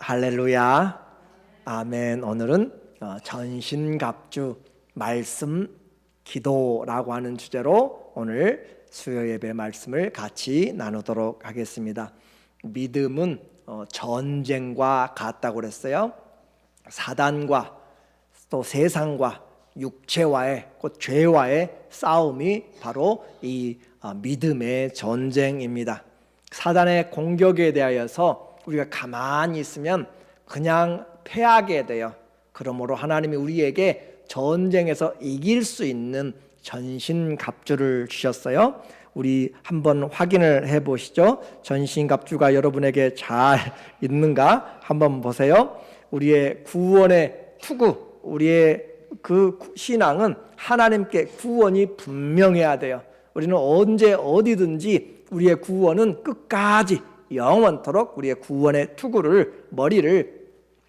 할렐루야. 아멘. 오늘은 전신갑주 말씀 기도라고 하는 주제로 오늘 수요 예배 말씀을 같이 나누도록 하겠습니다. 믿음은 전쟁과 같다고 그랬어요. 사단과 또 세상과 육체와의 곧 죄와의 싸움이 바로 이 믿음의 전쟁입니다. 사단의 공격에 대하여서 우리가 가만히 있으면 그냥 패하게 돼요. 그러므로 하나님이 우리에게 전쟁에서 이길 수 있는 전신갑주를 주셨어요. 우리 한번 확인을 해보시죠. 전신갑주가 여러분에게 잘 있는가 한번 보세요. 우리의 구원의 투구, 우리의 그 신앙은 하나님께 구원이 분명해야 돼요. 우리는 언제 어디든지 우리의 구원은 끝까지 영원토록 우리의 구원의 투구를, 머리를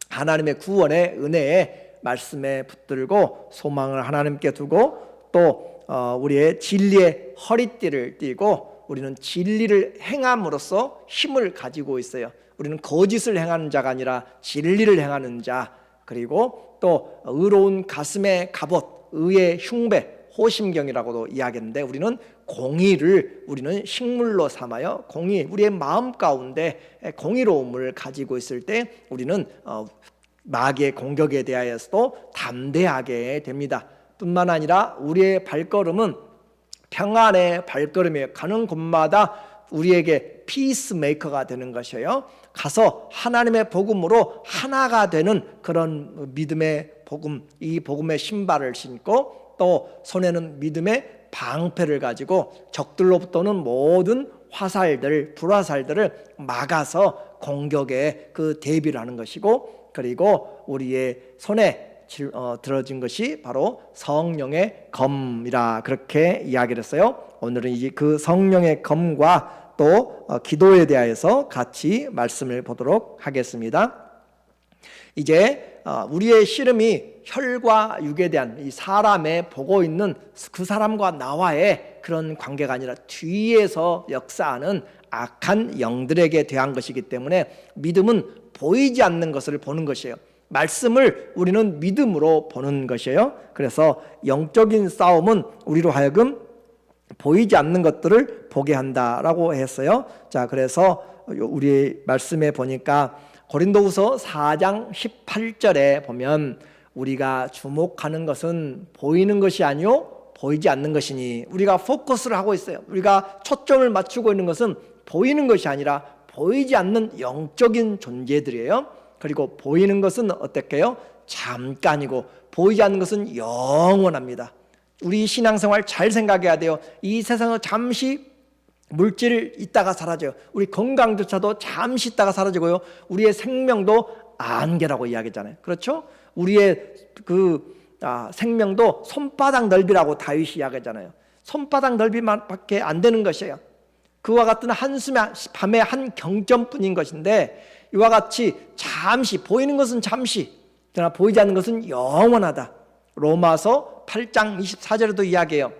하나님의 구원의 은혜의 말씀에 붙들고 소망을 하나님께 두고 또 우리의 진리의 허리띠를 띠고 우리는 진리를 행함으로써 힘을 가지고 있어요. 우리는 거짓을 행하는 자가 아니라 진리를 행하는 자, 그리고 또 의로운 가슴의 갑옷, 의의 흉배, 호심경이라고도 이야기했는데 우리는 공의를 우리는 식물로 삼아요. 공의, 우리의 마음 가운데 공의로움을 가지고 있을 때 우리는 마귀의 공격에 대하여서도 담대하게 됩니다. 뿐만 아니라 우리의 발걸음은 평안의 발걸음이에요. 가는 곳마다 우리에게 피스메이커가 되는 것이에요. 가서 하나님의 복음으로 하나가 되는 그런 믿음의 복음, 이 복음의 신발을 신고 또 손에는 믿음의 방패를 가지고 적들로부터는 모든 화살들, 불화살들을 막아서 공격에 그 대비를 하는 것이고, 그리고 우리의 손에 들어진 것이 바로 성령의 검이라 그렇게 이야기를 했어요. 오늘은 이제 그 성령의 검과 또 기도에 대하여서 같이 말씀을 보도록 하겠습니다. 이제 우리의 씨름이 혈과 육에 대한 이 사람의 보고 있는 그 사람과 나와의 그런 관계가 아니라 뒤에서 역사하는 악한 영들에게 대한 것이기 때문에 믿음은 보이지 않는 것을 보는 것이에요. 말씀을 우리는 믿음으로 보는 것이에요. 그래서 영적인 싸움은 우리로 하여금 보이지 않는 것들을 보게 한다라고 했어요. 자, 그래서 우리 말씀에 보니까 고린도후서 4장 18절에 보면 우리가 주목하는 것은 보이는 것이 아니요 보이지 않는 것이니, 우리가 포커스를 하고 있어요. 우리가 초점을 맞추고 있는 것은 보이는 것이 아니라 보이지 않는 영적인 존재들이에요. 그리고 보이는 것은 어떻게 해요? 잠깐이고 보이지 않는 것은 영원합니다. 우리 신앙생활 잘 생각해야 돼요. 이 세상은 잠시 물질 있다가 사라져요. 우리 건강조차도 잠시 있다가 사라지고요. 우리의 생명도 안개라고 이야기했잖아요. 그렇죠? 우리의 생명도 손바닥 넓이라고 다윗이 이야기했잖아요. 손바닥 넓이만밖에 안 되는 것이에요. 그와 같은 한숨의 밤의 한 경점뿐인 것인데, 이와 같이 잠시 보이는 것은 잠시, 그러나 보이지 않는 것은 영원하다. 로마서 8장 24절에도 이야기해요.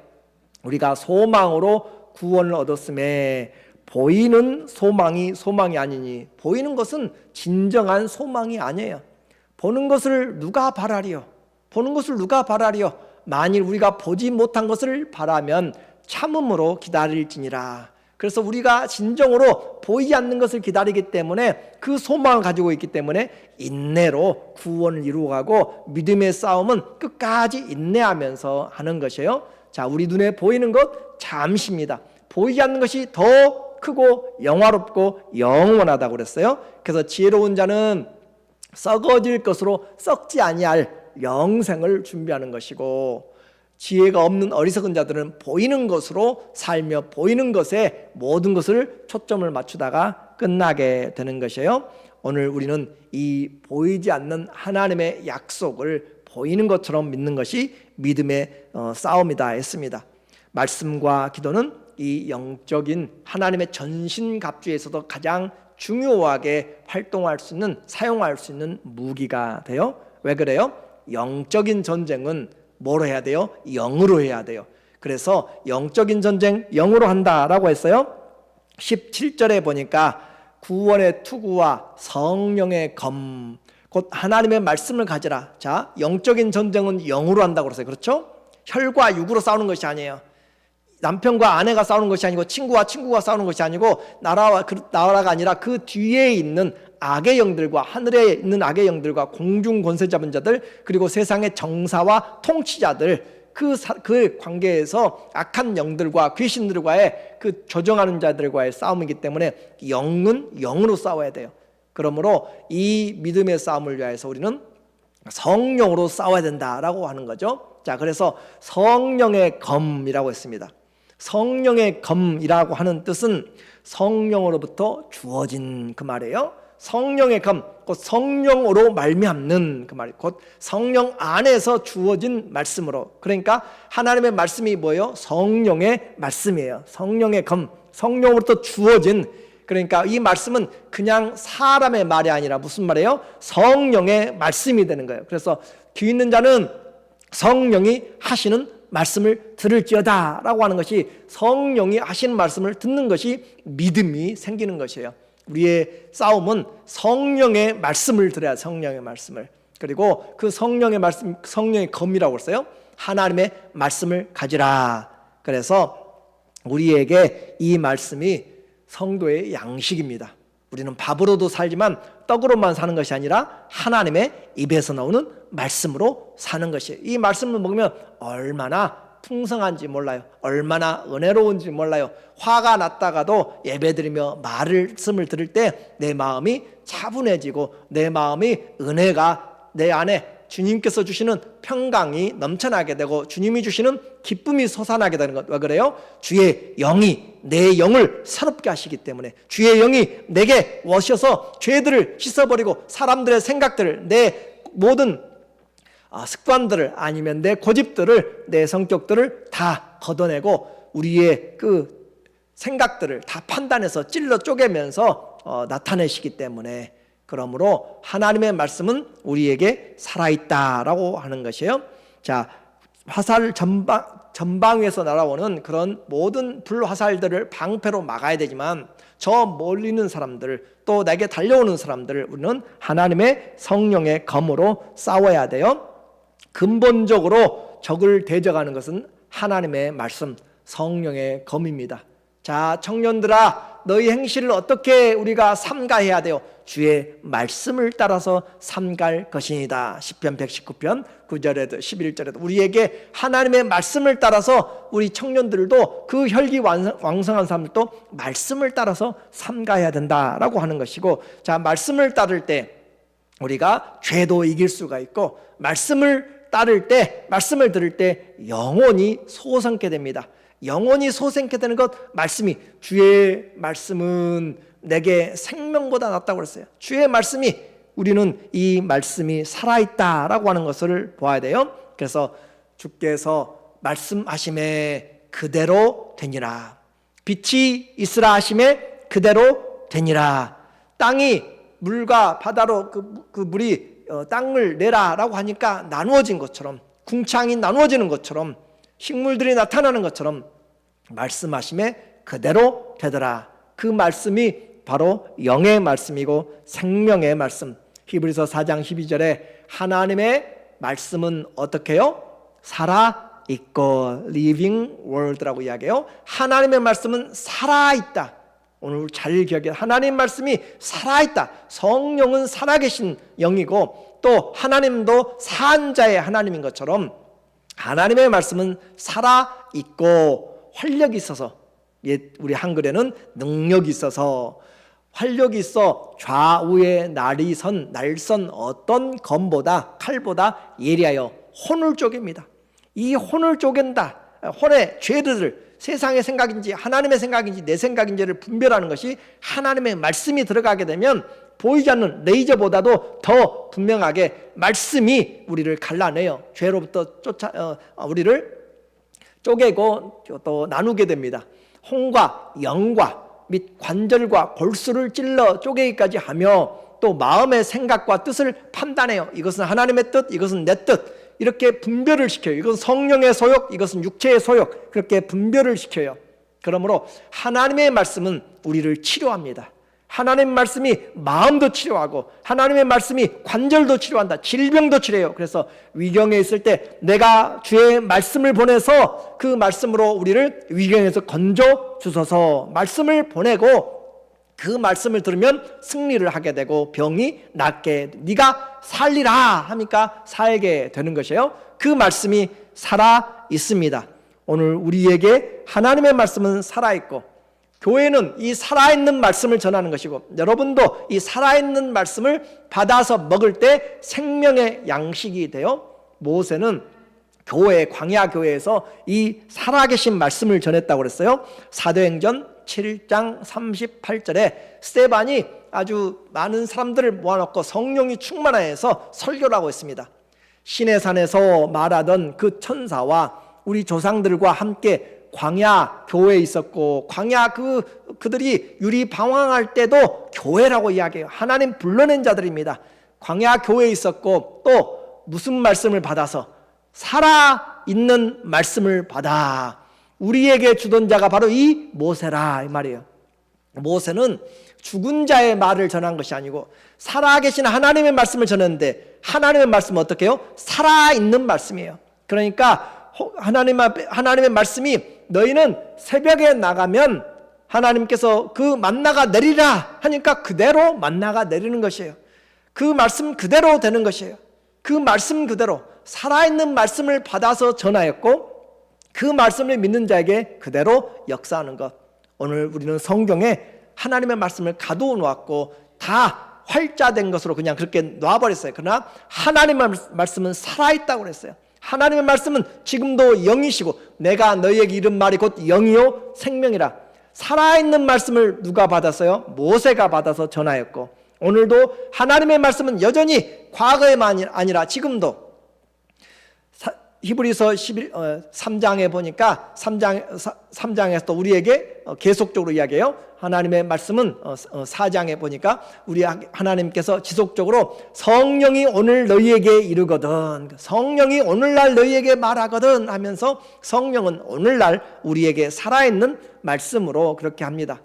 우리가 소망으로 구원을 얻었음에 보이는 소망이 아니니, 보이는 것은 진정한 소망이 아니에요. 보는 것을 누가 바라리요? 보는 것을 누가 바라리요? 만일 우리가 보지 못한 것을 바라면 참음으로 기다릴지니라. 그래서 우리가 진정으로 보이지 않는 것을 기다리기 때문에, 그 소망을 가지고 있기 때문에 인내로 구원을 이루어가고 믿음의 싸움은 끝까지 인내하면서 하는 것이에요. 자, 우리 눈에 보이는 것 잠시입니다. 보이지 않는 것이 더 크고 영화롭고 영원하다고 그랬어요. 그래서 지혜로운 자는 썩어질 것으로 썩지 아니할 영생을 준비하는 것이고, 지혜가 없는 어리석은 자들은 보이는 것으로 살며 보이는 것에 모든 것을 초점을 맞추다가 끝나게 되는 것이에요. 오늘 우리는 이 보이지 않는 하나님의 약속을 보이는 것처럼 믿는 것이 믿음의 싸움이다 했습니다. 말씀과 기도는 이 영적인 하나님의 전신갑주에서도 가장 중요하게 활동할 수 있는, 사용할 수 있는 무기가 돼요. 왜 그래요? 영적인 전쟁은 뭐로 해야 돼요? 영으로 해야 돼요. 그래서 영적인 전쟁 영으로 한다라고 했어요. 17절에 보니까 구원의 투구와 성령의 검, 곧 하나님의 말씀을 가지라. 자, 영적인 전쟁은 영으로 한다고 그랬어요. 그렇죠? 혈과 육으로 싸우는 것이 아니에요. 남편과 아내가 싸우는 것이 아니고 친구와 친구가 싸우는 것이 아니고 나라가 아니라 그 뒤에 있는 악의 영들과 하늘에 있는 악의 영들과 공중 권세 잡은 자들, 그리고 세상의 정사와 통치자들, 그 관계에서 악한 영들과 귀신들과의 그 조정하는 자들과의 싸움이기 때문에 영은 영으로 싸워야 돼요. 그러므로 이 믿음의 싸움을 위해서 우리는 성령으로 싸워야 된다라고 하는 거죠. 자, 그래서 성령의 검이라고 했습니다. 성령의 검이라고 하는 뜻은 성령으로부터 주어진 그 말이에요. 성령의 검, 곧 성령으로 말미암는 그 말, 곧 성령 안에서 주어진 말씀으로. 그러니까 하나님의 말씀이 뭐예요? 성령의 말씀이에요. 성령의 검, 성령으로부터 주어진. 그러니까 이 말씀은 그냥 사람의 말이 아니라 무슨 말이에요? 성령의 말씀이 되는 거예요. 그래서 귀 있는 자는 성령이 하시는 말씀을 들을지어다 라고 하는 것이, 성령이 하시는 말씀을 듣는 것이 믿음이 생기는 것이에요. 우리의 싸움은 성령의 말씀을 들어야, 성령의 말씀을. 그리고 그 성령의 말씀, 성령의 검이라고 했어요. 하나님의 말씀을 가지라. 그래서 우리에게 이 말씀이 성도의 양식입니다. 우리는 밥으로도 살지만 떡으로만 사는 것이 아니라 하나님의 입에서 나오는 말씀으로 사는 것이에요. 이 말씀을 먹으면 얼마나 풍성한지 몰라요. 얼마나 은혜로운지 몰라요. 화가 났다가도 예배드리며 말씀을 들을 때 내 마음이 차분해지고 내 마음이 은혜가 내 안에 주님께서 주시는 평강이 넘쳐나게 되고 주님이 주시는 기쁨이 솟아나게 되는 것. 왜 그래요? 주의 영이 내 영을 새롭게 하시기 때문에, 주의 영이 내게 오셔서 죄들을 씻어버리고 사람들의 생각들을, 내 모든 습관들을, 아니면 내 고집들을, 내 성격들을 다 걷어내고 우리의 그 생각들을 다 판단해서 찔러 쪼개면서 나타내시기 때문에, 그러므로 하나님의 말씀은 우리에게 살아있다라고 하는 것이에요. 자, 화살 전방위에서 날아오는 그런 모든 불화살들을 방패로 막아야 되지만, 저 멀리 있는 사람들, 또 내게 달려오는 사람들을 우리는 하나님의 성령의 검으로 싸워야 돼요. 근본적으로 적을 대적하는 것은 하나님의 말씀, 성령의 검입니다. 자, 청년들아, 너희 행실을 어떻게 우리가 삼가해야 돼요? 주의 말씀을 따라서 삼갈 것이니다. 시편 119편 9절에도 11절에도 우리에게 하나님의 말씀을 따라서, 우리 청년들도 그 혈기 왕성한 사람들도 말씀을 따라서 삼가해야 된다라고 하는 것이고, 자, 말씀을 따를 때 우리가 죄도 이길 수가 있고, 말씀을 말씀을 들을 때 영혼이 소생케 됩니다. 영혼이 소생케 되는 것, 말씀이, 주의 말씀은 내게 생명보다 낫다고 그랬어요. 주의 말씀이, 우리는 이 말씀이 살아있다라고 하는 것을 보아야 돼요. 그래서 주께서 말씀하심에 그대로 되니라. 빛이 있으라 하심에 그대로 되니라. 땅이 물과 바다로 그 물이 땅을 내라라고 하니까 나누어진 것처럼, 궁창이 나누어지는 것처럼, 식물들이 나타나는 것처럼 말씀하심에 그대로 되더라. 그 말씀이 바로 영의 말씀이고 생명의 말씀. 히브리서 4장 12절에 하나님의 말씀은 어떻게 해요? 살아있고 living word라고 이야기해요. 하나님의 말씀은 살아있다. 오늘 잘 기억해. 하나님 말씀이 살아있다. 성령은 살아계신 영이고, 또 하나님도 산 자의 하나님인 것처럼 하나님의 말씀은 살아있고 활력이 있어서, 우리 한글에는 능력이 있어서, 활력이 있어 좌우에 날선 어떤 검보다, 칼보다 예리하여 혼을 쪼갭니다. 이 혼을 쪼갠다. 혼의 죄들을, 세상의 생각인지 하나님의 생각인지 내 생각인지를 분별하는 것이 하나님의 말씀이 들어가게 되면 보이지 않는 레이저보다도 더 분명하게 말씀이 우리를 갈라내요. 죄로부터 우리를 쪼개고 또 나누게 됩니다. 혼과 영과 및 관절과 골수를 찔러 쪼개기까지 하며, 또 마음의 생각과 뜻을 판단해요. 이것은 하나님의 뜻, 이것은 내 뜻, 이렇게 분별을 시켜요. 이것은 성령의 소욕, 이것은 육체의 소욕, 그렇게 분별을 시켜요. 그러므로 하나님의 말씀은 우리를 치료합니다. 하나님의 말씀이 마음도 치료하고 하나님의 말씀이 관절도 치료한다. 질병도 치료해요. 그래서 위경에 있을 때 내가 주의 말씀을 보내서 그 말씀으로 우리를 위경에서 건져 주소서 말씀을 보내고 그 말씀을 들으면 승리를 하게 되고 병이 낫게 네가 살리라 하니까 살게 되는 것이에요. 그 말씀이 살아 있습니다. 오늘 우리에게 하나님의 말씀은 살아있고 교회는 이 살아있는 말씀을 전하는 것이고 여러분도 이 살아있는 말씀을 받아서 먹을 때 생명의 양식이 되어 모세는 교회 광야 교회에서 이 살아계신 말씀을 전했다고 그랬어요. 사도행전 7장 38절에 스데반이 아주 많은 사람들을 모아놓고 성령이 충만하여서 설교를 하고 있습니다. 시내산에서 말하던 그 천사와 우리 조상들과 함께 광야 교회에 있었고 광야 그들이 유리 방황할 때도 교회라고 이야기해요. 하나님 불러낸 자들입니다. 광야 교회에 있었고 또 무슨 말씀을 받아서 살아있는 말씀을 받아 우리에게 주던 자가 바로 이 모세라 이 말이에요. 모세는 죽은 자의 말을 전한 것이 아니고 살아계신 하나님의 말씀을 전했는데 하나님의 말씀은 어떻게 해요? 살아있는 말씀이에요. 그러니까 하나님의 말씀이 너희는 새벽에 나가면 하나님께서 그 만나가 내리라 하니까 그대로 만나가 내리는 것이에요. 그 말씀 그대로 되는 것이에요. 그 말씀 그대로 살아있는 말씀을 받아서 전하였고 그 말씀을 믿는 자에게 그대로 역사하는 것. 오늘 우리는 성경에 하나님의 말씀을 가두어 놓았고 다 활자된 것으로 그냥 그렇게 놔버렸어요. 그러나 하나님의 말씀은 살아있다고 그랬어요. 하나님의 말씀은 지금도 영이시고 내가 너희에게 이른 말이 곧 영이요 생명이라. 살아있는 말씀을 누가 받았어요? 모세가 받아서 전하였고 오늘도 하나님의 말씀은 여전히 과거에만 아니라 지금도 히브리서 3장에 보니까 3장에서 또 우리에게 계속적으로 이야기해요. 하나님의 말씀은 4장에 보니까 우리 하나님께서 지속적으로 성령이 오늘 너희에게 이르거든 성령이 오늘날 너희에게 말하거든 하면서 성령은 오늘날 우리에게 살아있는 말씀으로 그렇게 합니다.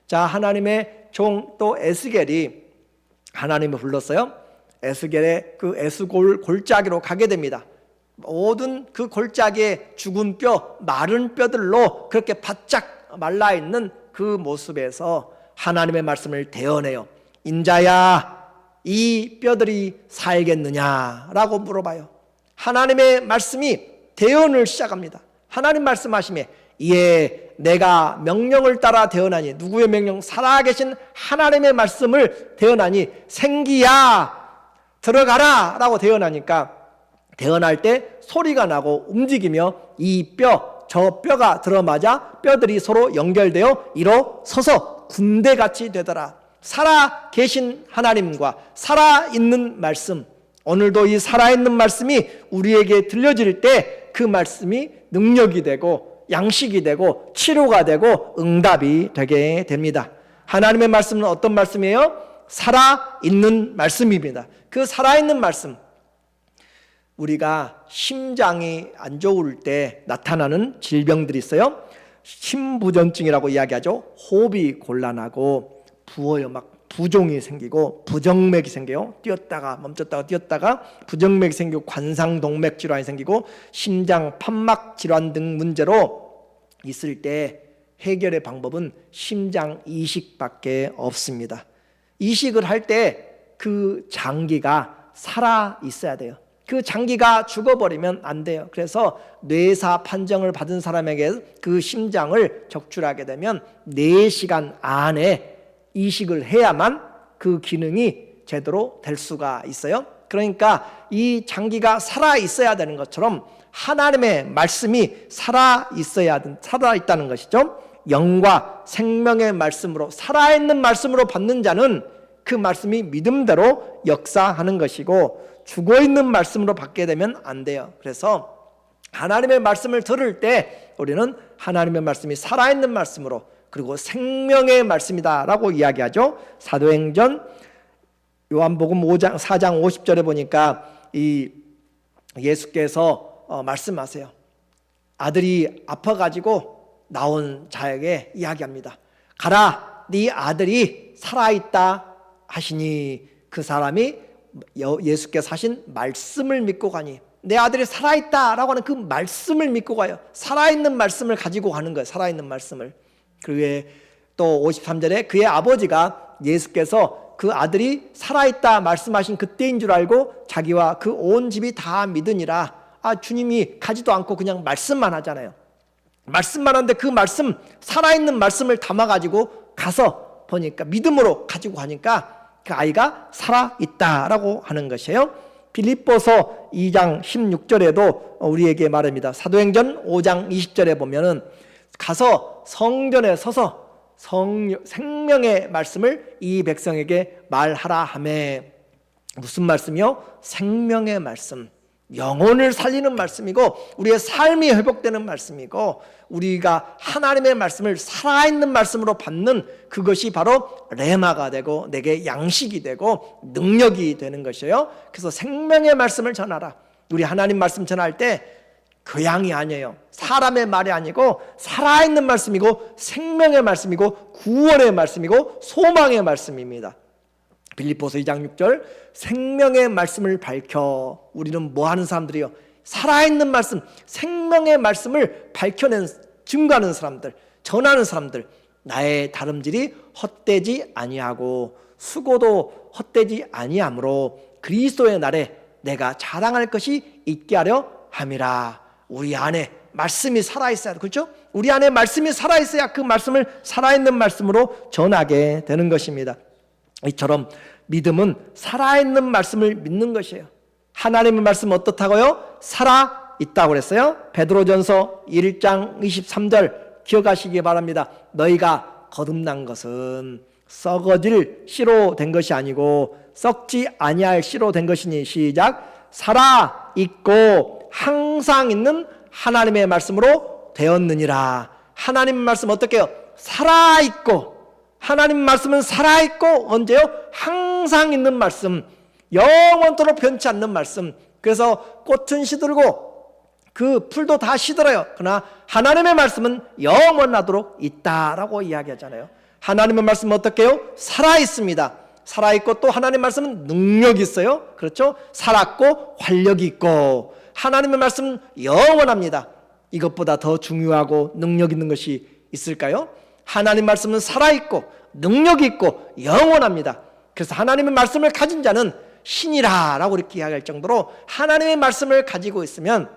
자, 하나님의 종 또 에스겔이 하나님을 불렀어요. 에스겔의 그 에스골 골짜기로 가게 됩니다. 모든 그 골짜기에 죽은 뼈, 마른 뼈들로 그렇게 바짝 말라있는 그 모습에서 하나님의 말씀을 대언해요. 인자야, 이 뼈들이 살겠느냐라고 물어봐요. 하나님의 말씀이 대언을 시작합니다. 하나님 말씀하시며 예, 내가 명령을 따라 대언하니 누구의 명령? 살아계신 하나님의 말씀을 대언하니 생기야 들어가라 라고 대언하니까 대언할 때 소리가 나고 움직이며 이 뼈, 저 뼈가 들어맞아 뼈들이 서로 연결되어 일어서서 군대같이 되더라. 살아계신 하나님과 살아있는 말씀, 오늘도 이 살아있는 말씀이 우리에게 들려질 때 그 말씀이 능력이 되고 양식이 되고 치료가 되고 응답이 되게 됩니다. 하나님의 말씀은 어떤 말씀이에요? 살아있는 말씀입니다. 그 살아있는 말씀, 우리가 심장이 안 좋을 때 나타나는 질병들이 있어요. 심부전증이라고 이야기하죠. 호흡이 곤란하고 부어요. 막 부종이 생기고 부정맥이 생겨요. 뛰었다가 멈췄다가 뛰었다가 부정맥이 생기고 관상동맥 질환이 생기고 심장 판막 질환 등 문제로 있을 때 해결의 방법은 심장 이식밖에 없습니다. 이식을 할 때 그 장기가 살아 있어야 돼요. 그 장기가 죽어버리면 안 돼요. 그래서 뇌사 판정을 받은 사람에게 그 심장을 적출하게 되면 4시간 안에 이식을 해야만 그 기능이 제대로 될 수가 있어요. 그러니까 이 장기가 살아 있어야 되는 것처럼 하나님의 말씀이 살아 있다는 것이죠. 영과 생명의 말씀으로 살아있는 말씀으로 받는 자는 그 말씀이 믿음대로 역사하는 것이고 죽어있는 말씀으로 받게 되면 안 돼요. 그래서 하나님의 말씀을 들을 때 우리는 하나님의 말씀이 살아있는 말씀으로 그리고 생명의 말씀이다 라고 이야기하죠. 사도행전 요한복음 4장 50절에 보니까 이 예수께서 말씀하세요. 아들이 아파가지고 나온 자에게 이야기합니다. 가라, 네 아들이 살아있다 하시니 그 사람이 예수께서 하신 말씀을 믿고 가니, 내 아들이 살아있다라고 하는 그 말씀을 믿고 가요. 살아있는 말씀을 가지고 가는 거예요. 살아있는 말씀을. 그에 또 53절에 그의 아버지가 예수께서 그 아들이 살아있다 말씀하신 그때인 줄 알고 자기와 그 온 집이 다 믿으니라. 주님이 가지도 않고 그냥 말씀만 하잖아요. 말씀만 하는데 그 말씀, 살아있는 말씀을 담아가지고 가서 보니까, 믿음으로 가지고 가니까 그 아이가 살아있다라고 하는 것이에요. 빌립보서 2장 16절에도 우리에게 말합니다. 사도행전 5장 20절에 보면은 가서 성전에 서서 생명의 말씀을 이 백성에게 말하라 하매, 무슨 말씀이요? 생명의 말씀, 영혼을 살리는 말씀이고 우리의 삶이 회복되는 말씀이고 우리가 하나님의 말씀을 살아있는 말씀으로 받는 그것이 바로 레마가 되고 내게 양식이 되고 능력이 되는 것이에요. 그래서 생명의 말씀을 전하라. 우리 하나님 말씀 전할 때 교양이 아니에요. 사람의 말이 아니고 살아있는 말씀이고 생명의 말씀이고 구원의 말씀이고 소망의 말씀입니다. 빌립보서 2장 6절, 생명의 말씀을 밝혀. 우리는 뭐 하는 사람들이요? 살아있는 말씀, 생명의 말씀을 밝혀낸, 증거하는 사람들, 전하는 사람들. 나의 다름질이 헛되지 아니하고 수고도 헛되지 아니하므로 그리스도의 날에 내가 자랑할 것이 있게 하려 함이라. 우리 안에 말씀이 살아있어야, 그렇죠? 우리 안에 말씀이 살아있어야 그 말씀을 살아있는 말씀으로 전하게 되는 것입니다. 이처럼 믿음은 살아있는 말씀을 믿는 것이에요. 하나님의 말씀은 어떻다고요? 살아있다고 그랬어요. 베드로전서 1장 23절 기억하시기 바랍니다. 너희가 거듭난 것은 썩어질 씨로 된 것이 아니고 썩지 아니할 씨로 된 것이니, 시작, 살아있고 항상 있는 하나님의 말씀으로 되었느니라. 하나님의 말씀 어떻게 해요? 살아있고, 하나님 말씀은 살아있고 언제요? 항상 있는 말씀, 영원토록 변치 않는 말씀. 그래서 꽃은 시들고 그 풀도 다 시들어요. 그러나 하나님의 말씀은 영원하도록 있다라고 이야기하잖아요. 하나님의 말씀은 어떻게 해요? 살아있습니다. 살아있고 또 하나님의 말씀은 능력이 있어요. 그렇죠? 살았고 활력이 있고 하나님의 말씀은 영원합니다. 이것보다 더 중요하고 능력 있는 것이 있을까요? 하나님 말씀은 살아있고 능력이 있고 영원합니다. 그래서 하나님의 말씀을 가진 자는 신이라 라고 이렇게 이야기할 정도로 하나님의 말씀을 가지고 있으면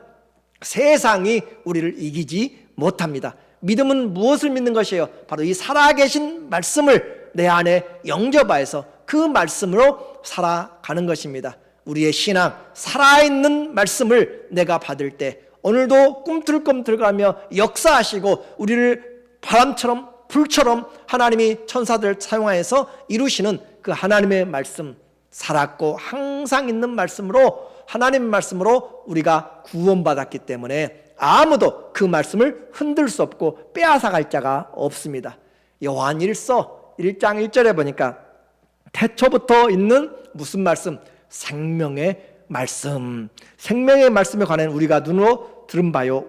세상이 우리를 이기지 못합니다. 믿음은 무엇을 믿는 것이에요? 바로 이 살아계신 말씀을 내 안에 영접하여서 그 말씀으로 살아가는 것입니다. 우리의 신앙, 살아있는 말씀을 내가 받을 때 오늘도 꿈틀꿈틀거리며 역사하시고 우리를 바람처럼 불처럼 하나님이 천사들 사용하여서 이루시는 그 하나님의 말씀, 살았고 항상 있는 말씀으로, 하나님의 말씀으로 우리가 구원받았기 때문에 아무도 그 말씀을 흔들 수 없고 빼앗아갈 자가 없습니다. 요한 1서 1장 1절에 보니까 태초부터 있는 무슨 말씀? 생명의 말씀. 생명의 말씀에 관한 우리가 눈으로 들은 바요,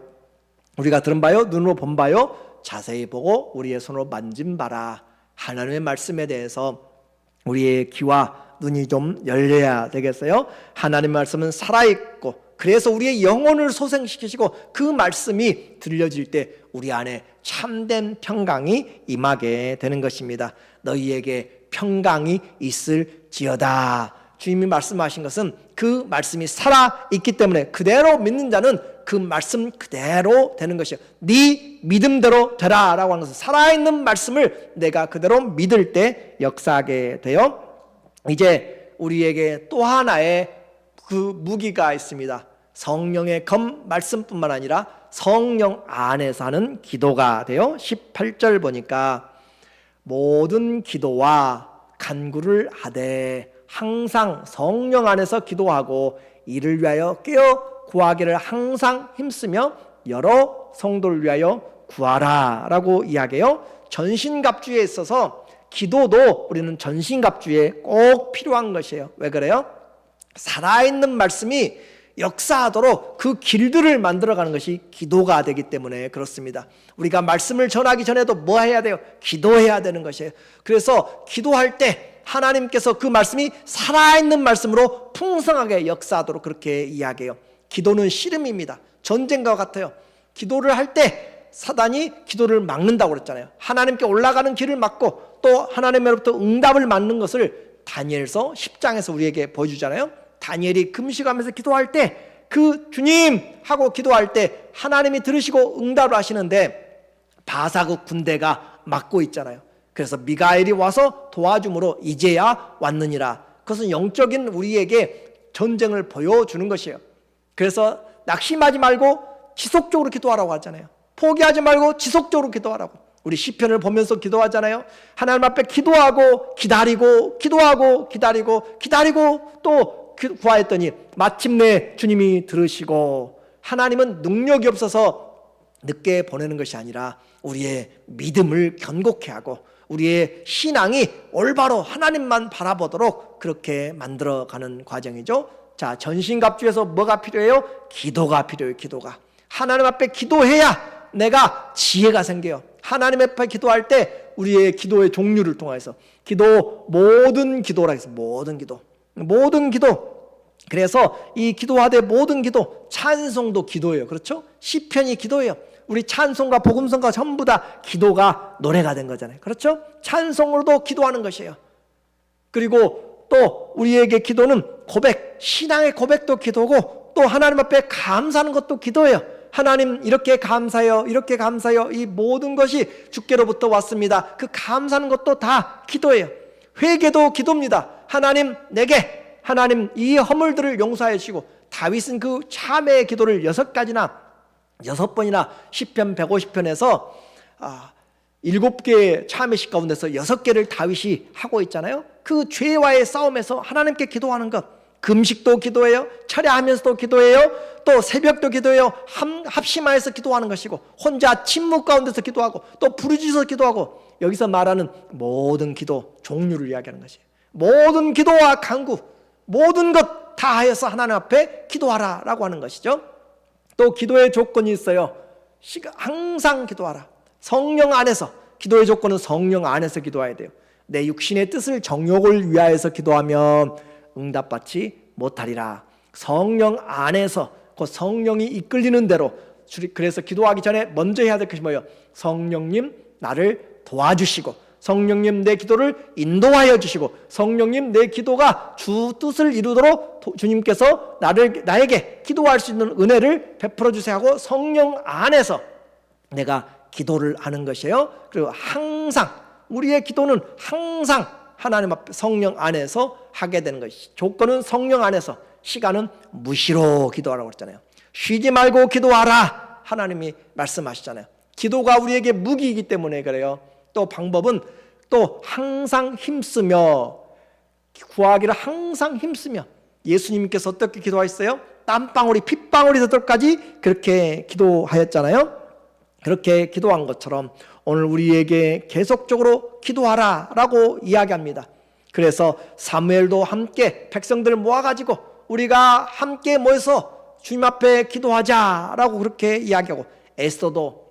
눈으로 본 바요, 자세히 보고 우리의 손으로 만진 바라. 하나님의 말씀에 대해서 우리의 귀와 눈이 좀 열려야 되겠어요. 하나님의 말씀은 살아있고 그래서 우리의 영혼을 소생시키시고 그 말씀이 들려질 때 우리 안에 참된 평강이 임하게 되는 것입니다. 너희에게 평강이 있을지어다. 주님이 말씀하신 것은 그 말씀이 살아있기 때문에 그대로 믿는 자는 그 말씀 그대로 되는 것이에요. 네 믿음대로 되라 라고 하는 것은 살아있는 말씀을 내가 그대로 믿을 때 역사하게 돼요. 이제 우리에게 또 하나의 그 무기가 있습니다. 성령의 검 말씀뿐만 아니라 성령 안에서 하는 기도가 돼요. 18절 보니까 모든 기도와 간구를 하되 항상 성령 안에서 기도하고 이를 위하여 깨어 구하기를 항상 힘쓰며 여러 성도를 위하여 구하라 라고 이야기해요. 전신갑주에 있어서 기도도 우리는 전신갑주에 꼭 필요한 것이에요. 왜 그래요? 살아있는 말씀이 역사하도록 그 길들을 만들어가는 것이 기도가 되기 때문에 그렇습니다. 우리가 말씀을 전하기 전에도 뭐 해야 돼요? 기도해야 되는 것이에요. 그래서 기도할 때 하나님께서 그 말씀이 살아있는 말씀으로 풍성하게 역사하도록 그렇게 이야기해요. 기도는 씨름입니다. 전쟁과 같아요. 기도를 할 때 사단이 기도를 막는다고 그랬잖아요. 하나님께 올라가는 길을 막고 또 하나님으로부터 응답을 막는 것을 다니엘서 10장에서 우리에게 보여주잖아요. 다니엘이 금식하면서 기도할 때 그 주님 하고 기도할 때 하나님이 들으시고 응답을 하시는데 바사국 군대가 막고 있잖아요. 그래서 미가엘이 와서 도와줌으로 이제야 왔느니라. 그것은 영적인 우리에게 전쟁을 보여주는 것이에요. 그래서 낙심하지 말고 지속적으로 기도하라고 하잖아요. 포기하지 말고 지속적으로 기도하라고. 우리 시편을 보면서 기도하잖아요. 하나님 앞에 기도하고 기다리고 기도하고 기다리고 또 구하였더니 마침내 주님이 들으시고. 하나님은 능력이 없어서 늦게 보내는 것이 아니라 우리의 믿음을 견고케 하고 우리의 신앙이 올바로 하나님만 바라보도록 그렇게 만들어가는 과정이죠. 자, 전신갑주에서 뭐가 필요해요? 기도가 필요해요. 기도가. 하나님 앞에 기도해야 내가 지혜가 생겨요. 하나님 앞에 기도할 때 우리의 기도의 종류를 통해서 모든 기도라 해서 모든 기도. 그래서 이 기도하되 모든 기도, 찬송도 기도예요. 그렇죠? 시편이 기도예요. 우리 찬송과 복음성과 전부 다 기도가 노래가 된 거잖아요. 그렇죠? 찬송으로도 기도하는 것이에요. 그리고 또 우리에게 기도는 고백, 신앙의 고백도 기도고 또 하나님 앞에 감사하는 것도 기도예요. 하나님 이렇게 감사해요. 이렇게 감사해요. 이 모든 것이 주께로부터 왔습니다. 그 감사하는 것도 다 기도예요. 회개도 기도입니다. 하나님 이 허물들을 용서해 주시고. 다윗은 그 참회의 기도를 6번이나 시편 150편에서 7개의 참회식 가운데서 6개를 다윗이 하고 있잖아요. 그 죄와의 싸움에서 하나님께 기도하는 것. 금식도 기도해요. 철야하면서도 기도해요. 또 새벽도 기도해요. 합심하여서 기도하는 것이고 혼자 침묵 가운데서 기도하고 또 부르짖어서 기도하고. 여기서 말하는 모든 기도 종류를 이야기하는 것이에요. 모든 기도와 간구, 모든 것 다 하여서 하나님 앞에 기도하라 라고 하는 것이죠. 또 기도의 조건이 있어요. 항상 기도하라. 성령 안에서. 기도의 조건은 성령 안에서 기도해야 돼요. 내 육신의 뜻을 정욕을 위하여서 기도하면 응답받지 못하리라. 성령 안에서 그 성령이 이끌리는 대로. 그래서 기도하기 전에 먼저 해야 될 것이 뭐예요? 성령님 나를 도와주시고 성령님 내 기도를 인도하여 주시고 성령님 내 기도가 주 뜻을 이루도록 주님께서 나에게 기도할 수 있는 은혜를 베풀어 주세요 하고 성령 안에서 내가 기도를 하는 것이에요. 그리고 항상 우리의 기도는 항상 하나님 앞에 성령 안에서 하게 되는 것이. 조건은 성령 안에서, 시간은 무시로 기도하라고 그랬잖아요. 쉬지 말고 기도하라 하나님이 말씀하시잖아요. 기도가 우리에게 무기이기 때문에 그래요. 또 방법은 또 항상 힘쓰며, 구하기를 항상 힘쓰며. 예수님께서 어떻게 기도하셨어요? 땀방울이 핏방울이 되도록까지 그렇게 기도하였잖아요. 그렇게 기도한 것처럼 오늘 우리에게 계속적으로 기도하라 라고 이야기합니다. 그래서 사무엘도 함께 백성들을 모아가지고 우리가 함께 모여서 주님 앞에 기도하자 라고 그렇게 이야기하고, 에스더도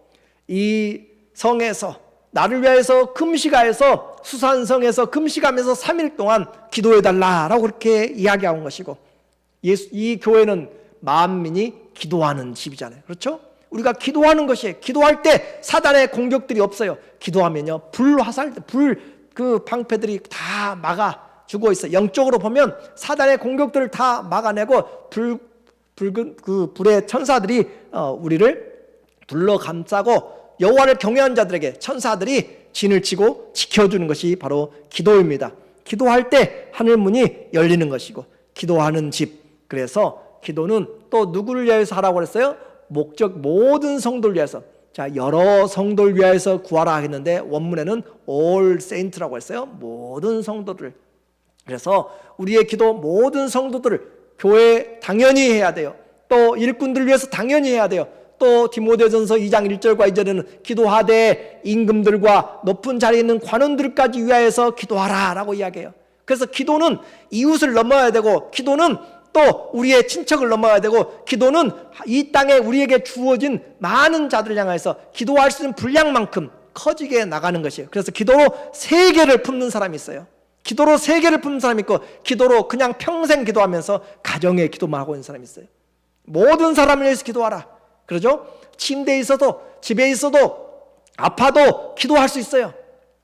이 성에서 나를 위하여서 금식하여서 수산성에서 금식하면서 3일 동안 기도해달라라고 그렇게 이야기한 것이고, 이 교회는 만민이 기도하는 집이잖아요. 그렇죠? 우리가 기도하는 것이에요. 기도할 때 사단의 공격들이 없어요. 기도하면요, 그 방패들이 다 막아주고 있어요. 영적으로 보면 사단의 공격들을 다 막아내고 붉은 그 불의 천사들이 우리를 둘러 감싸고 여호와를 경외하는 자들에게 천사들이 진을 치고 지켜주는 것이 바로 기도입니다. 기도할 때 하늘 문이 열리는 것이고, 기도하는 집. 그래서 기도는 또 누구를 위해서 하라고 그랬어요? 목적 모든 성도를 위해서. 자, 여러 성도를 위해서 구하라 하겠는데 원문에는 all saints라고 했어요. 모든 성도들. 그래서 우리의 기도 모든 성도들을, 교회 당연히 해야 돼요. 또 일꾼들을 위해서 당연히 해야 돼요. 또 디모데전서 2장 1절과 2절에는 기도하되 임금들과 높은 자리에 있는 관원들까지 위하여서 기도하라 라고 이야기해요. 그래서 기도는 이웃을 넘어야 되고, 기도는 또 우리의 친척을 넘어야 되고, 기도는 이 땅에 우리에게 주어진 많은 자들을 향해서 기도할 수 있는 분량만큼 커지게 나가는 것이에요. 그래서 기도로 세계를 품는 사람이 있어요. 기도로 세계를 품는 사람이 있고, 기도로 그냥 평생 기도하면서 가정의 기도만 하고 있는 사람이 있어요. 모든 사람을 위해서 기도하라 그러죠. 침대에 있어도, 집에 있어도, 아파도 기도할 수 있어요.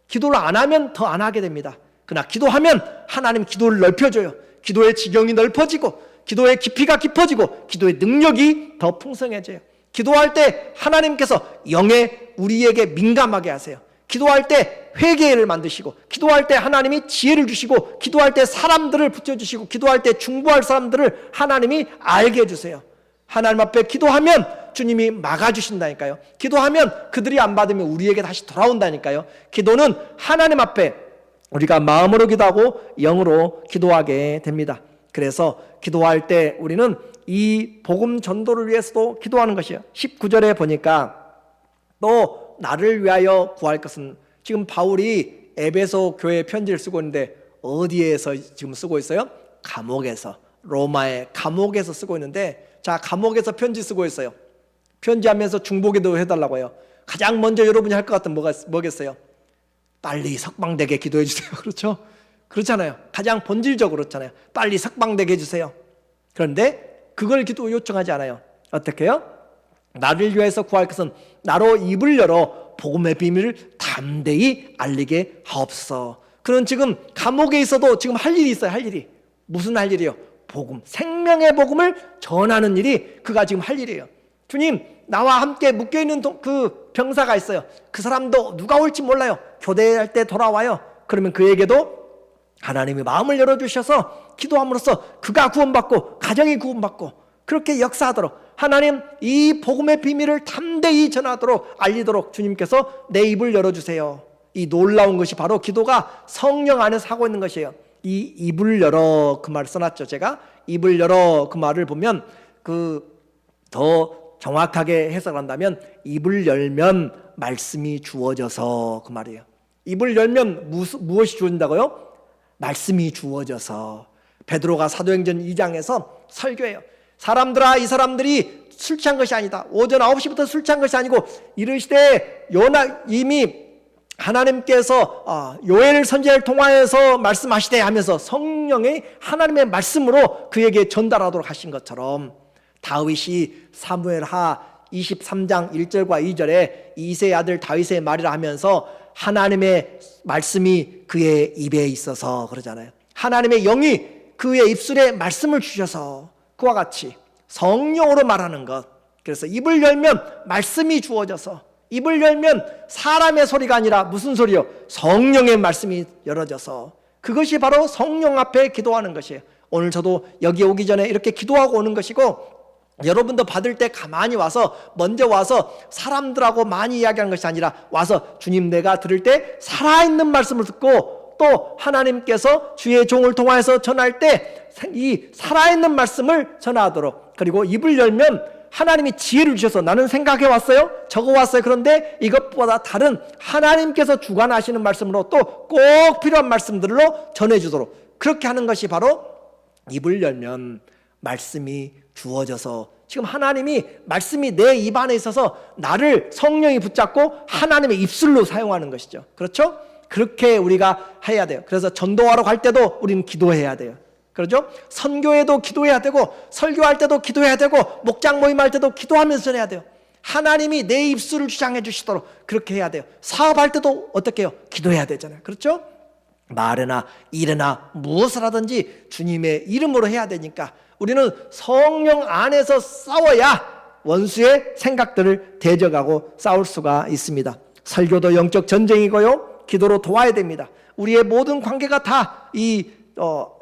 기도를 안 하면 더 안 하게 됩니다. 그러나 기도하면 하나님 기도를 넓혀줘요. 기도의 지경이 넓어지고, 기도의 깊이가 깊어지고, 기도의 능력이 더 풍성해져요. 기도할 때 하나님께서 영에 우리에게 민감하게 하세요. 기도할 때 회개를 만드시고, 기도할 때 하나님이 지혜를 주시고, 기도할 때 사람들을 붙여주시고, 기도할 때 중보할 사람들을 하나님이 알게 해주세요. 하나님 앞에 기도하면 주님이 막아주신다니까요. 기도하면 그들이 안 받으면 우리에게 다시 돌아온다니까요. 기도는 하나님 앞에 우리가 마음으로 기도하고 영으로 기도하게 됩니다. 그래서 기도할 때 우리는 이 복음 전도를 위해서도 기도하는 것이에요. 19절에 보니까 또 나를 위하여 구할 것은, 지금 바울이 에베소 교회 편지를 쓰고 있는데 어디에서 지금 쓰고 있어요? 감옥에서, 로마의 감옥에서 쓰고 있는데, 자, 감옥에서 편지 쓰고 있어요. 편지하면서 중보기도 해달라고 해요. 가장 먼저 여러분이 할 것 같은 뭐겠어요? 빨리 석방되게 기도해 주세요. 그렇죠? 그렇잖아요. 가장 본질적으로 그렇잖아요. 빨리 석방되게 해주세요. 그런데 그걸 기도 요청하지 않아요. 어떻게 해요? 나를 위해서 구할 것은 나로 입을 열어 복음의 비밀을 담대히 알리게 하옵소서. 그는 지금 감옥에 있어도 지금 할 일이 있어요. 할 일이. 무슨 할 일이요? 복음, 생명의 복음을 전하는 일이 그가 지금 할 일이에요. 주님, 나와 함께 묶여있는 그 병사가 있어요. 그 사람도 누가 올지 몰라요. 교대할 때 돌아와요. 그러면 그에게도 하나님이 마음을 열어주셔서 기도함으로써 그가 구원받고 가정이 구원받고 그렇게 역사하도록, 하나님 이 복음의 비밀을 담대히 전하도록 알리도록 주님께서 내 입을 열어주세요. 이 놀라운 것이 바로 기도가 성령 안에서 하고 있는 것이에요. 이 입을 열어, 그 말을 써놨죠. 제가 입을 열어 그 말을 보면 더 정확하게 해석한다면 입을 열면 말씀이 주어져서, 그 말이에요. 입을 열면 무엇이 주어진다고요? 말씀이 주어져서. 베드로가 사도행전 2장에서 설교해요. 사람들아, 이 사람들이 술 취한 것이 아니다. 오전 9시부터 술 취한 것이 아니고 이르시되 이미 하나님께서 요엘 선지자를 통하여서 말씀하시되 하면서 성령의 하나님의 말씀으로 그에게 전달하도록 하신 것처럼, 다윗이 사무엘하 23장 1절과 2절에 이새의 아들 다윗의 말이라 하면서 하나님의 말씀이 그의 입에 있어서 그러잖아요. 하나님의 영이 그의 입술에 말씀을 주셔서, 그와 같이 성령으로 말하는 것. 그래서 입을 열면 말씀이 주어져서, 입을 열면 사람의 소리가 아니라 무슨 소리요? 성령의 말씀이 열어져서, 그것이 바로 성령 앞에 기도하는 것이에요. 오늘 저도 여기 오기 전에 이렇게 기도하고 오는 것이고, 여러분도 받을 때 가만히 와서, 먼저 와서 사람들하고 많이 이야기하는 것이 아니라 와서 주님, 내가 들을 때 살아있는 말씀을 듣고 또 하나님께서 주의 종을 통하여서 전할 때 이 살아있는 말씀을 전하도록, 그리고 입을 열면 하나님이 지혜를 주셔서 나는 생각해 왔어요, 적어왔어요. 그런데 이것보다 다른 하나님께서 주관하시는 말씀으로 또 꼭 필요한 말씀들로 전해주도록, 그렇게 하는 것이 바로 입을 열면 말씀이 주어져서, 지금 하나님이 말씀이 내 입 안에 있어서 나를 성령이 붙잡고 하나님의 입술로 사용하는 것이죠. 그렇죠? 그렇게 우리가 해야 돼요. 그래서 전도하러 갈 때도 우리는 기도해야 돼요. 그렇죠? 선교에도 기도해야 되고, 설교할 때도 기도해야 되고, 목장 모임할 때도 기도하면서 전해야 돼요. 하나님이 내 입술을 주장해 주시도록 그렇게 해야 돼요. 사업할 때도 어떻게 해요? 기도해야 되잖아요. 그렇죠? 말이나 일이나 무엇을 하든지 주님의 이름으로 해야 되니까 우리는 성령 안에서 싸워야 원수의 생각들을 대적하고 싸울 수가 있습니다. 설교도 영적 전쟁이고요, 기도로 도와야 됩니다. 우리의 모든 관계가 다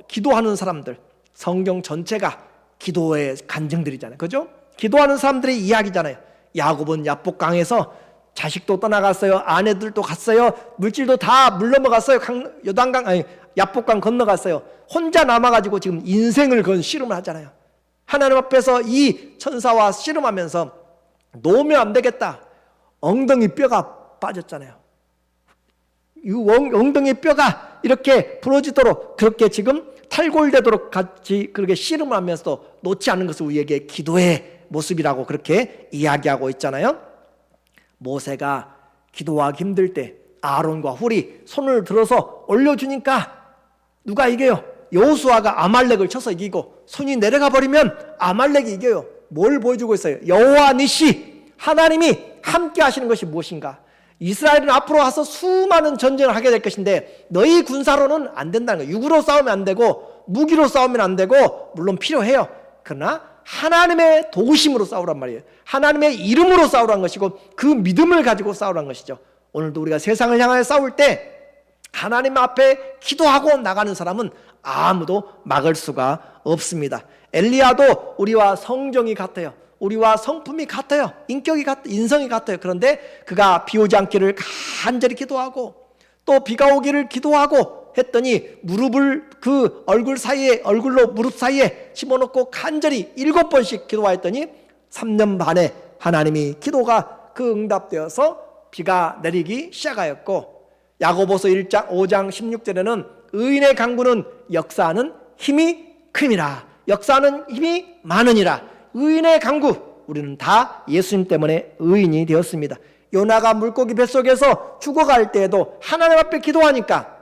기도하는 사람들, 성경 전체가 기도의 간증들이잖아요. 그죠? 기도하는 사람들의 이야기잖아요. 야곱은 야복강에서 자식도 떠나갔어요. 아내들도 갔어요. 물질도 다 물러먹었어요. 야복강 건너갔어요. 혼자 남아가지고 지금 인생을 건 씨름을 하잖아요. 하나님 앞에서 이 천사와 씨름하면서 놓으면 안 되겠다. 엉덩이 뼈가 빠졌잖아요. 이 엉덩이 뼈가 이렇게 부러지도록 그렇게 지금 탈골되도록 같이 그렇게 씨름을 하면서도 놓지 않는 것을 우리에게 기도의 모습이라고 그렇게 이야기하고 있잖아요. 모세가 기도하기 힘들 때 아론과 훌이 손을 들어서 올려주니까 누가 이겨요? 여호수아가 아말렉을 쳐서 이기고 손이 내려가 버리면 아말렉이 이겨요. 뭘 보여주고 있어요? 여호와 니시, 하나님이 함께 하시는 것이 무엇인가? 이스라엘은 앞으로 와서 수많은 전쟁을 하게 될 것인데 너희 군사로는 안 된다는 거예요. 육으로 싸우면 안 되고 무기로 싸우면 안 되고 물론 필요해요. 그러나 하나님의 도우심으로 싸우란 말이에요. 하나님의 이름으로 싸우란 것이고 그 믿음을 가지고 싸우란 것이죠. 오늘도 우리가 세상을 향하여 싸울 때 하나님 앞에 기도하고 나가는 사람은 아무도 막을 수가 없습니다. 엘리야도 우리와 성정이 같아요. 우리와 성품이 같아요. 인격이 같아요. 인성이 같아요. 그런데 그가 비 오지 않기를 간절히 기도하고 또 비가 오기를 기도하고 했더니 무릎을 그 얼굴로 무릎 사이에 집어넣고 간절히 7번씩 기도하였더니 3년 반에 하나님이 기도가 그 응답되어서 비가 내리기 시작하였고, 야고보서 1장 5장 16절에는 의인의 강구는 역사하는 힘이 큼이라, 역사하는 힘이 많으니라. 의인의 강구, 우리는 다 예수님 때문에 의인이 되었습니다. 요나가 물고기 뱃속에서 죽어갈 때에도 하나님 앞에 기도하니까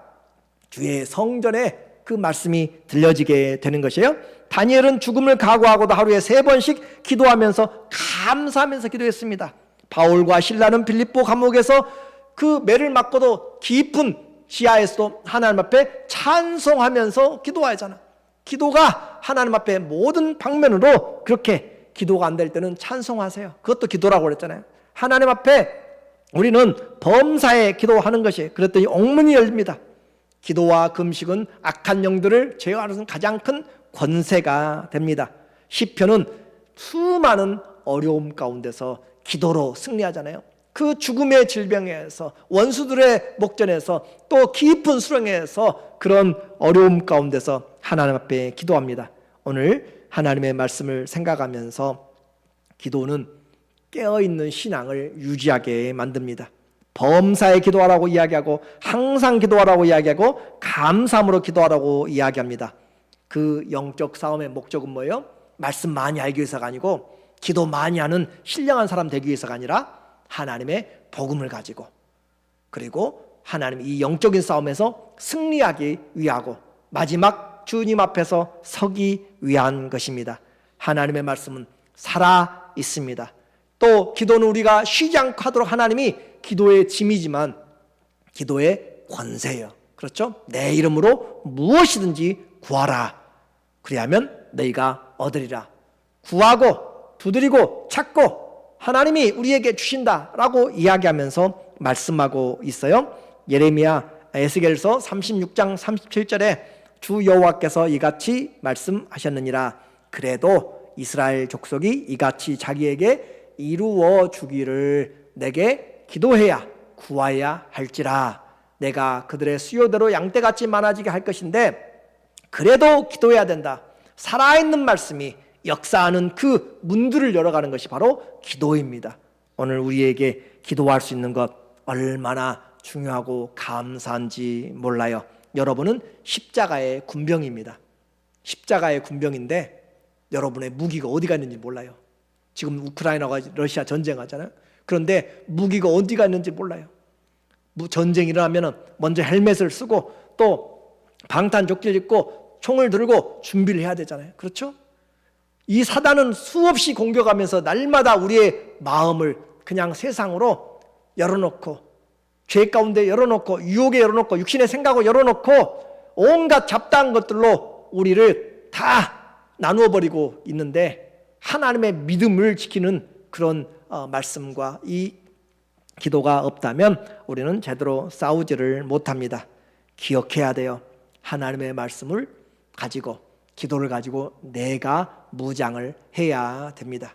주의 성전에 그 말씀이 들려지게 되는 것이에요. 다니엘은 죽음을 각오하고도 하루에 3번씩 기도하면서 감사하면서 기도했습니다. 바울과 실라는 빌립보 감옥에서 그 매를 맞고도 깊은 지하에서도 하나님 앞에 찬송하면서 기도하잖아. 기도가 하나님 앞에 모든 방면으로, 그렇게 기도가 안 될 때는 찬송하세요. 그것도 기도라고 그랬잖아요. 하나님 앞에 우리는 범사에 기도하는 것이, 그랬더니 옥문이 열립니다. 기도와 금식은 악한 영들을 제어하는 가장 큰 권세가 됩니다. 시편은 수많은 어려움 가운데서 기도로 승리하잖아요. 그 죽음의 질병에서, 원수들의 목전에서, 또 깊은 수렁에서, 그런 어려움 가운데서 하나님 앞에 기도합니다. 오늘 하나님의 말씀을 생각하면서 기도는 깨어있는 신앙을 유지하게 만듭니다. 범사에 기도하라고 이야기하고, 항상 기도하라고 이야기하고, 감사함으로 기도하라고 이야기합니다. 그 영적 싸움의 목적은 뭐예요? 말씀 많이 알기 위해서가 아니고, 기도 많이 하는 신령한 사람 되기 위해서가 아니라 하나님의 복음을 가지고, 그리고 하나님 이 영적인 싸움에서 승리하기 위하고 마지막 주님 앞에서 서기 위한 것입니다. 하나님의 말씀은 살아 있습니다. 또 기도는 우리가 쉬지 않고 하도록 하나님이 기도의 짐이지만 기도의 권세예요. 그렇죠? 내 이름으로 무엇이든지 구하라. 그리하면 너희가 얻으리라. 구하고 두드리고 찾고 하나님이 우리에게 주신다라고 이야기하면서 말씀하고 있어요. 예레미야 에스겔서 36장 37절에 주 여호와께서 이같이 말씀하셨느니라. 그래도 이스라엘 족속이 이같이 자기에게 이루어 주기를 내게 기도해야 구하여야 할지라. 내가 그들의 수요대로 양떼같이 많아지게 할 것인데 그래도 기도해야 된다. 살아있는 말씀이 역사하는 그 문들을 열어가는 것이 바로 기도입니다. 오늘 우리에게 기도할 수 있는 것 얼마나 중요하고 감사한지 몰라요. 여러분은 십자가의 군병입니다. 십자가의 군병인데 여러분의 무기가 어디가 있는지 몰라요. 지금 우크라이나가 러시아 전쟁하잖아요. 그런데 무기가 어디가 있는지 몰라요. 전쟁이 일어나면 먼저 헬멧을 쓰고 또 방탄조끼를 입고 총을 들고 준비를 해야 되잖아요. 그렇죠? 이 사단은 수없이 공격하면서 날마다 우리의 마음을 그냥 세상으로 열어놓고, 죄 가운데 열어놓고, 유혹에 열어놓고, 육신의 생각을 열어놓고 온갖 잡다한 것들로 우리를 다 나누어 버리고 있는데, 하나님의 믿음을 지키는 그런 말씀과 이 기도가 없다면 우리는 제대로 싸우지를 못합니다. 기억해야 돼요. 하나님의 말씀을 가지고, 기도를 가지고 내가 무장을 해야 됩니다.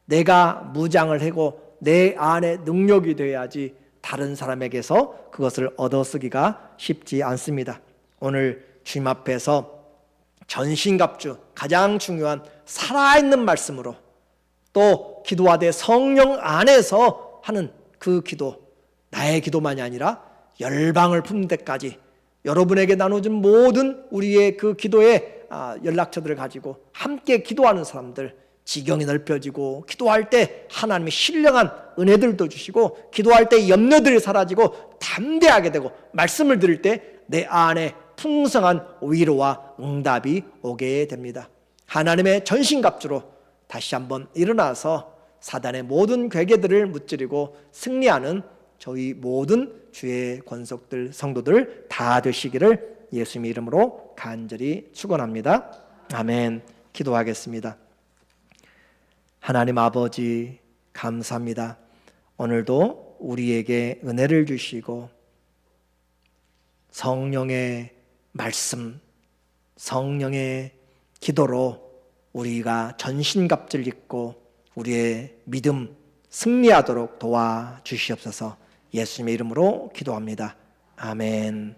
내가 무장을 하고 내 안에 능력이 돼야지 다른 사람에게서 그것을 얻어쓰기가 쉽지 않습니다. 오늘 주님 앞에서 전신갑주, 가장 중요한 살아있는 말씀으로, 또 기도하되 성령 안에서 하는 그 기도, 나의 기도만이 아니라 열방을 품는 데까지 여러분에게 나눠준 모든 우리의 그 기도의 연락처들을 가지고 함께 기도하는 사람들, 지경이 넓혀지고 기도할 때 하나님의 신령한 은혜들도 주시고 기도할 때 염려들이 사라지고 담대하게 되고 말씀을 들을 때 내 안에 풍성한 위로와 응답이 오게 됩니다. 하나님의 전신갑주로 다시 한번 일어나서 사단의 모든 괴계들을 무찌르고 승리하는 저희 모든 주의 권속들 성도들 다 되시기를 예수님의 이름으로 간절히 축원합니다. 아멘. 기도하겠습니다. 하나님 아버지 감사합니다. 오늘도 우리에게 은혜를 주시고 성령의 말씀, 성령의 기도로 우리가 전신갑주를 입고 우리의 믿음 승리하도록 도와주시옵소서. 예수님의 이름으로 기도합니다. 아멘.